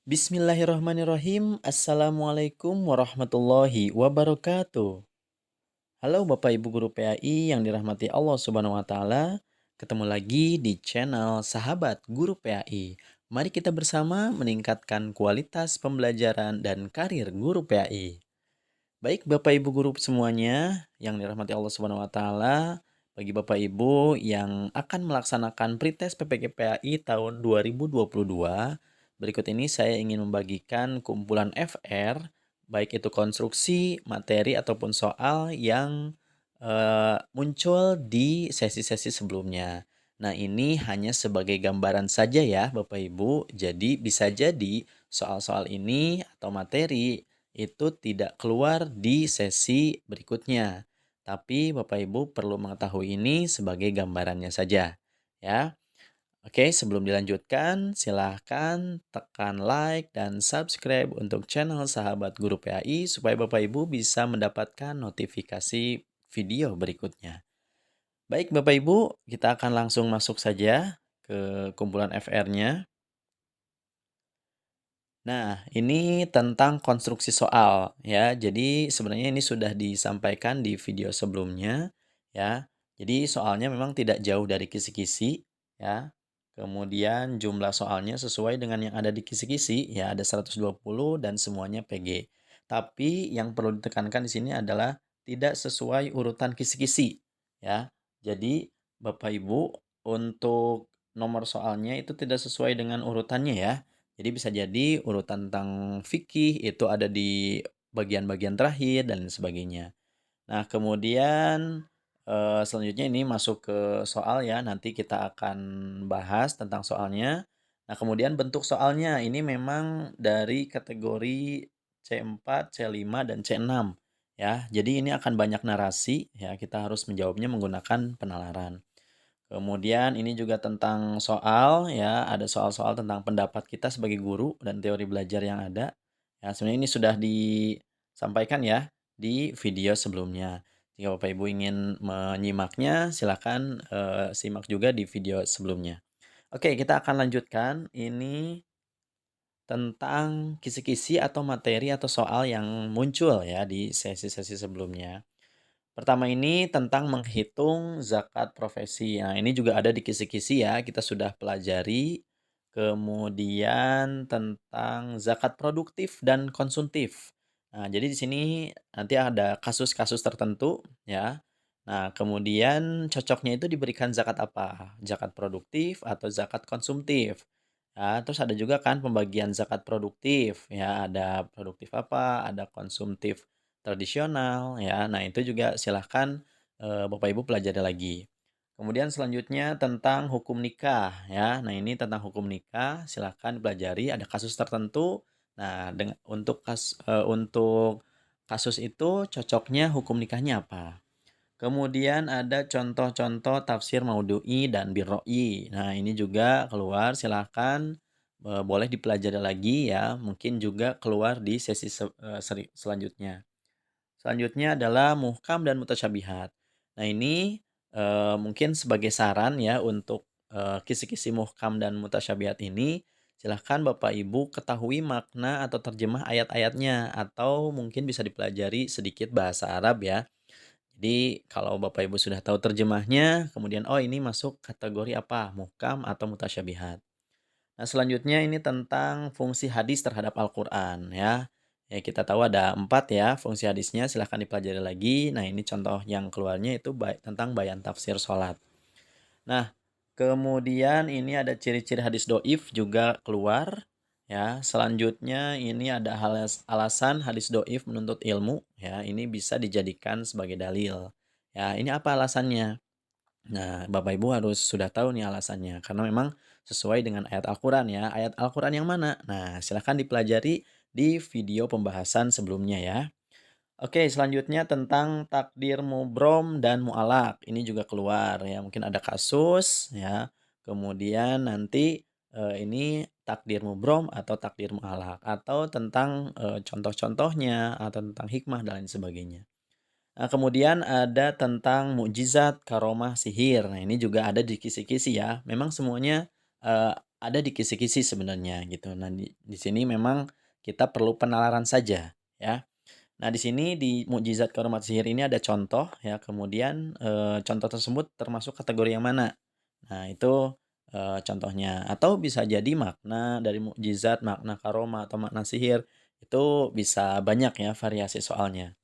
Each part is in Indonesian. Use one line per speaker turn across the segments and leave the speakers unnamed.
Bismillahirrahmanirrahim. Assalamualaikum warahmatullahi wabarakatuh. Halo Bapak Ibu guru PAI yang dirahmati Allah Subhanahu wa taala. Ketemu lagi di channel Sahabat Guru PAI. Mari kita bersama meningkatkan kualitas pembelajaran dan karir guru PAI. Baik Bapak Ibu guru semuanya yang dirahmati Allah Subhanahu wa taala, bagi Bapak Ibu yang akan melaksanakan pretest PPK PAI tahun 2022, berikut ini saya ingin membagikan kumpulan FR, baik itu konstruksi, materi ataupun soal yang muncul di sesi-sesi sebelumnya. Nah, ini hanya sebagai gambaran saja ya Bapak Ibu. Jadi bisa jadi soal-soal ini atau materi itu tidak keluar di sesi berikutnya. Tapi Bapak Ibu perlu mengetahui ini sebagai gambarannya saja, ya. Oke, sebelum dilanjutkan, silahkan tekan like dan subscribe untuk channel Sahabat Guru PAI supaya Bapak Ibu bisa mendapatkan notifikasi video berikutnya. Baik Bapak Ibu, kita akan langsung masuk saja ke kumpulan FR-nya. Nah, ini tentang konstruksi soal ya. Jadi sebenarnya ini sudah disampaikan di video sebelumnya ya. Jadi soalnya memang tidak jauh dari kisi-kisi ya. Kemudian jumlah soalnya sesuai dengan yang ada di kisi-kisi ya, ada 120 dan semuanya PG. Tapi yang perlu ditekankan di sini adalah tidak sesuai urutan kisi-kisi ya. Jadi Bapak Ibu untuk nomor soalnya itu tidak sesuai dengan urutannya ya. Jadi bisa jadi urutan tentang fikih itu ada di bagian-bagian terakhir dan lain sebagainya. Nah, kemudian, selanjutnya ini masuk ke soal ya, nanti kita akan bahas tentang soalnya. Nah, kemudian bentuk soalnya ini memang dari kategori C4, C5, dan C6 ya. Jadi ini akan banyak narasi ya, kita harus menjawabnya menggunakan penalaran. Kemudian ini juga tentang soal ya, ada soal-soal tentang pendapat kita sebagai guru dan teori belajar yang ada. Ya, sebenarnya ini sudah disampaikan ya di video sebelumnya. Jika Bapak Ibu ingin menyimaknya, silakan simak juga di video sebelumnya. Oke, kita akan lanjutkan. Ini tentang kisi-kisi atau materi atau soal yang muncul ya di sesi-sesi sebelumnya. Pertama ini tentang menghitung zakat profesi. Nah, ini juga ada di kisi-kisi ya, kita sudah pelajari. Kemudian tentang zakat produktif dan konsumtif. Nah, jadi di sini nanti ada kasus-kasus tertentu ya. Nah, kemudian cocoknya itu diberikan zakat apa? Zakat produktif atau zakat konsumtif. Ya, terus ada juga kan pembagian zakat produktif ya, ada produktif apa, ada konsumtif tradisional ya. Nah, itu juga silahkan, Bapak Ibu pelajari lagi. Kemudian selanjutnya tentang hukum nikah ya. Nah, ini tentang hukum nikah silahkan pelajari ada kasus tertentu. Nah, untuk kasus itu cocoknya hukum nikahnya apa? Kemudian ada contoh-contoh tafsir maudu'i dan birro'i. Nah, ini juga keluar silahkan boleh dipelajari lagi ya, mungkin juga keluar di sesi selanjutnya. Selanjutnya adalah muhkam dan mutasyabihat. Nah ini, mungkin sebagai saran ya untuk, kisi-kisi muhkam dan mutasyabihat ini, silahkan Bapak Ibu ketahui makna atau terjemah ayat-ayatnya, atau mungkin bisa dipelajari sedikit bahasa Arab ya. Jadi kalau Bapak Ibu sudah tahu terjemahnya, kemudian, oh ini masuk kategori apa, muhkam atau mutasyabihat. Nah, selanjutnya ini tentang fungsi hadis terhadap Al-Quran ya. Ya, kita tahu ada 4 ya fungsi hadisnya, silahkan dipelajari lagi. Nah, ini contoh yang keluarnya itu tentang bayan tafsir sholat. Nah, kemudian ini ada ciri-ciri hadis doif juga keluar. Ya, selanjutnya ini ada alasan hadis doif menuntut ilmu. Ya, ini bisa dijadikan sebagai dalil. Ya, ini apa alasannya? Nah, Bapak Ibu harus sudah tahu nih alasannya, karena memang sesuai dengan ayat Al-Quran ya. Ayat Al-Quran yang mana? Nah, silahkan dipelajari di video pembahasan sebelumnya ya. Oke, selanjutnya tentang takdir mubrom dan mu'alak. Ini juga keluar ya, mungkin ada kasus ya. Kemudian nanti ini takdir mubrom atau takdir mu'alak. Atau tentang contoh-contohnya, atau tentang hikmah dan lain sebagainya. Nah, kemudian ada tentang mukjizat, karomah, sihir. Nah, ini juga ada di kisi-kisi ya. Memang semuanya, ada di kisi-kisi sebenarnya gitu. Nah, di sini memang kita perlu penalaran saja ya. Nah, di sini di Mukjizat Karamat Sihir ini ada contoh ya, kemudian, contoh tersebut termasuk kategori yang mana. Nah, itu, contohnya. Atau bisa jadi makna dari mukjizat, makna karomah, atau makna sihir, itu bisa banyak ya variasi soalnya.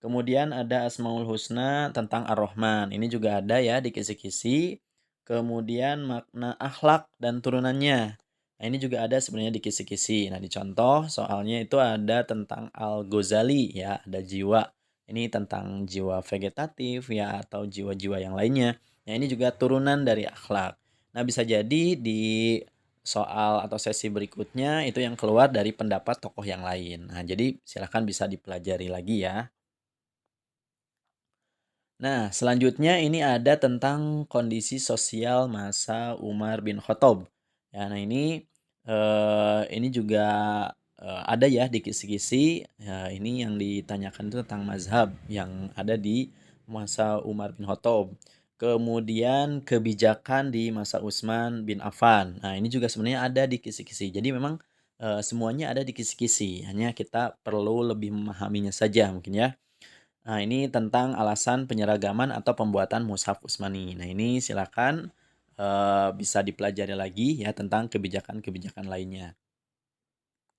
Kemudian ada Asmaul Husna tentang Ar-Rahman, ini juga ada ya di kisi-kisi. Kemudian makna akhlak dan turunannya. Nah, ini juga ada sebenarnya di kisi-kisi. Nah, di contoh soalnya itu ada tentang Al-Ghazali ya, ada jiwa. Ini tentang jiwa vegetatif ya atau jiwa-jiwa yang lainnya. Nah, ini juga turunan dari akhlak. Nah, bisa jadi di soal atau sesi berikutnya itu yang keluar dari pendapat tokoh yang lain. Nah, jadi silakan bisa dipelajari lagi ya. Nah, selanjutnya ini ada tentang kondisi sosial masa Umar bin Khattab. Ya, nah ini juga ada ya di kisi-kisi. Ya, ini yang ditanyakan itu tentang mazhab yang ada di masa Umar bin Khattab. Kemudian kebijakan di masa Utsman bin Affan. Nah, ini juga sebenarnya ada di kisi-kisi. Jadi memang semuanya ada di kisi-kisi. Hanya kita perlu lebih memahaminya saja mungkin ya. Nah, ini tentang alasan penyeragaman atau pembuatan mushaf Utsmani. Nah, ini silakan, bisa dipelajari lagi ya tentang kebijakan-kebijakan lainnya.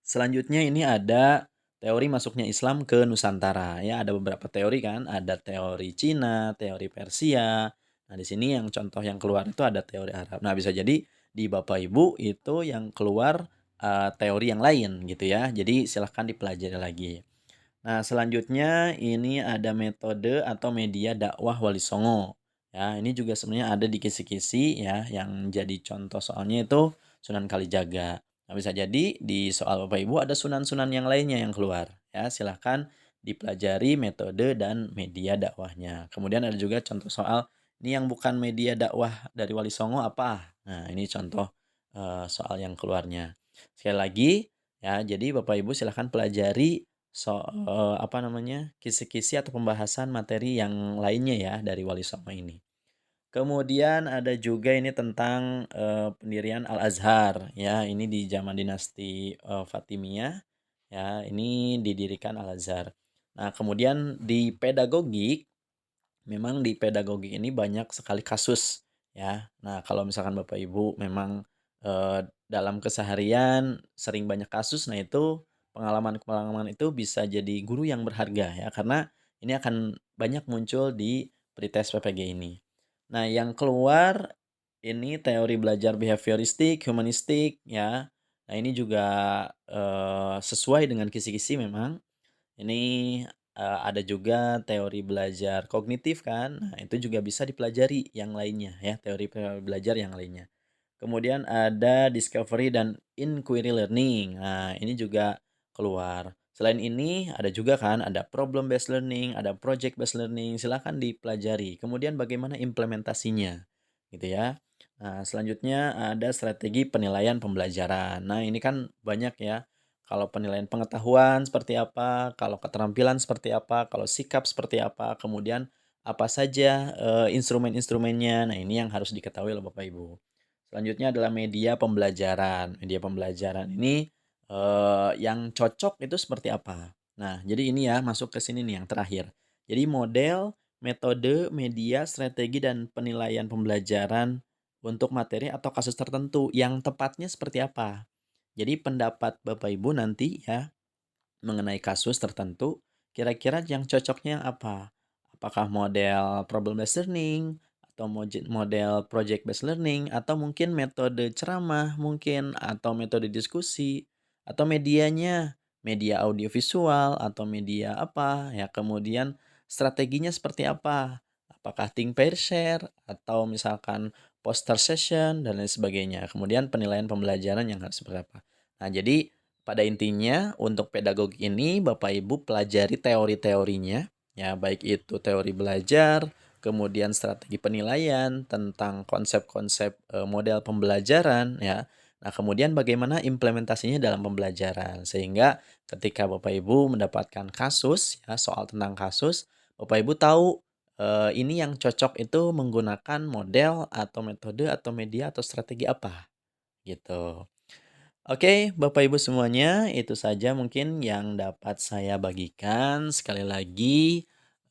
Selanjutnya ini ada teori masuknya Islam ke Nusantara ya, ada beberapa teori kan, ada teori Cina, teori Persia. Nah, di sini yang contoh yang keluar itu ada teori Arab. Nah, bisa jadi di Bapak Ibu itu yang keluar, teori yang lain gitu ya. Jadi silahkan dipelajari lagi. Nah, selanjutnya ini ada metode atau media dakwah Wali Songo. Ya, ini juga sebenarnya ada di kisi-kisi ya, yang jadi contoh soalnya itu Sunan Kalijaga. Nah, bisa jadi di soal Bapak Ibu ada sunan-sunan yang lainnya yang keluar. Ya, silahkan dipelajari metode dan media dakwahnya. Kemudian ada juga contoh soal ini yang bukan media dakwah dari Wali Songo apa? Nah, ini contoh soal yang keluarnya. Sekali lagi ya, jadi Bapak Ibu silahkan pelajari apa namanya, kisi-kisi atau pembahasan materi yang lainnya ya dari Wali Songo ini. Kemudian ada juga ini tentang, pendirian Al-Azhar ya, ini di zaman dinasti, Fatimiyah ya, ini didirikan Al-Azhar. Nah, kemudian di pedagogik memang di pedagogik ini banyak sekali kasus, ya. Nah, kalau misalkan Bapak Ibu memang, dalam keseharian sering banyak kasus, nah itu pengalaman-pengalaman itu bisa jadi guru yang berharga ya, karena ini akan banyak muncul di pretest PPG ini. Nah, yang keluar ini teori belajar behavioristik, humanistik ya. Nah, ini juga, sesuai dengan kisi-kisi memang. Ini, ada juga teori belajar kognitif kan, nah itu juga bisa dipelajari yang lainnya ya, teori belajar yang lainnya. Kemudian ada discovery dan inquiry learning, nah ini juga keluar. Selain ini ada juga kan, ada problem based learning, ada project based learning, silakan dipelajari. Kemudian bagaimana implementasinya, gitu ya. Nah, selanjutnya ada strategi penilaian pembelajaran. Nah, ini kan banyak ya, kalau penilaian pengetahuan seperti apa, kalau keterampilan seperti apa, kalau sikap seperti apa, kemudian apa saja, instrumen-instrumennya. Nah, ini yang harus diketahui oleh Bapak Ibu. Selanjutnya adalah media pembelajaran. Media pembelajaran ini, yang cocok itu seperti apa? Nah, jadi ini ya masuk ke sini nih yang terakhir. Jadi model, metode, media, strategi, dan penilaian pembelajaran untuk materi atau kasus tertentu yang tepatnya seperti apa? Jadi pendapat Bapak Ibu nanti ya mengenai kasus tertentu, kira-kira yang cocoknya apa? Apakah model problem based learning atau model project based learning atau mungkin metode ceramah mungkin atau metode diskusi atau medianya media audiovisual atau media apa ya, kemudian strateginya seperti apa? Apakah think pair share atau misalkan poster session dan lain sebagainya. Kemudian penilaian pembelajaran yang harus seperti apa. Nah, jadi pada intinya untuk pedagogi ini Bapak Ibu pelajari teori-teorinya ya, baik itu teori belajar, kemudian strategi penilaian, tentang konsep-konsep, model pembelajaran ya. Nah, kemudian bagaimana implementasinya dalam pembelajaran. Sehingga ketika Bapak Ibu mendapatkan kasus ya, soal tentang kasus, Bapak Ibu tahu, ini yang cocok itu menggunakan model atau metode atau media atau strategi apa, gitu. Oke, Bapak Ibu semuanya, itu saja mungkin yang dapat saya bagikan. Sekali lagi,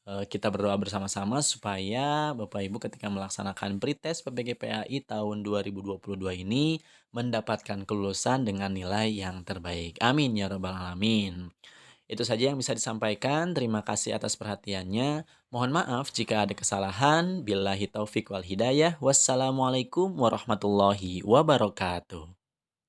kita berdoa bersama-sama supaya Bapak Ibu ketika melaksanakan pretest PPG-PAI tahun 2022 ini mendapatkan kelulusan dengan nilai yang terbaik. Amin ya rabbal alamin. Itu saja yang bisa disampaikan. Terima kasih atas perhatiannya. Mohon maaf jika ada kesalahan. Billahi taufik wal hidayah. Wassalamualaikum warahmatullahi wabarakatuh.